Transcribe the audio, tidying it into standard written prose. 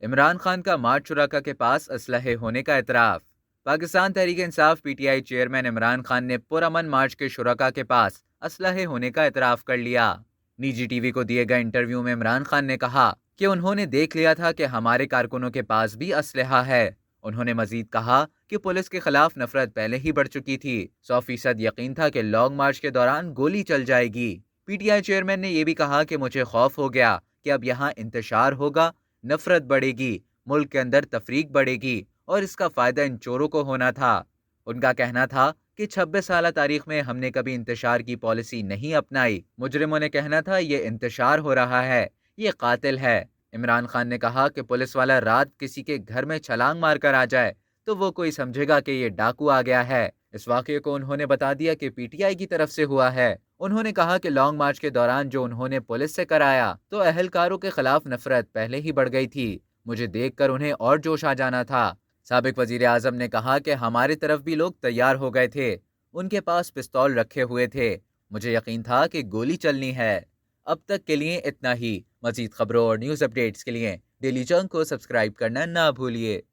इमरान खान का मार्च शुराका के पास असलहे होने का इतराफ़। पाकिस्तान तहरीक इंसाफ पीटीआई चेयरमैन इमरान खान ने पुरअमन मार्च के शुराका के पास असलहे होने का इतराफ़ कर लिया। निजी टीवी को दिए गए इंटरव्यू में इमरान खान ने कहा कि उन्होंने देख लिया था कि हमारे कारकुनों के पास भी असलहा है। उन्होंने मजीद कहा कि पुलिस के खिलाफ नफरत पहले ही बढ़ चुकी थी। 100% यकीन था कि लॉन्ग मार्च के दौरान गोली चल जाएगी। पीटीआई चेयरमैन ने यह भी कहा कि मुझे खौफ हो गया कि अब यहाँ इंतशार होगा, नफरत बढ़ेगी, मुल्क के अंदर तफरीक बढ़ेगी और इसका फायदा इन चोरों को होना था। उनका कहना था कि 26 साल तारीख में हमने कभी इंतशार की पॉलिसी नहीं अपनाई। मुजरिमों ने कहना था ये इंतशार हो रहा है, ये कातिल है। इमरान खान ने कहा कि पुलिस वाला रात किसी के घर में छलांग मार कर आ जाए तो वो कोई समझेगा कि ये डाकू आ गया है। इस वाक़े को उन्होंने बता दिया कि पीटीआई की तरफ से हुआ है। उन्होंने कहा कि लॉन्ग मार्च के दौरान जो उन्होंने पुलिस से कराया तो अहलकारों के खिलाफ नफरत पहले ही बढ़ गई थी। मुझे देखकर उन्हें और जोश आ जाना था। साबिक वजीर आजम ने कहा कि हमारी तरफ भी लोग तैयार हो गए थे, उनके पास पिस्तौल रखे हुए थे, मुझे यकीन था कि गोली चलनी है। अब तक के लिए इतना ही। मजीद खबरों और न्यूज़ अपडेट्स के लिए डेली जंग को सब्सक्राइब करना ना भूलिए।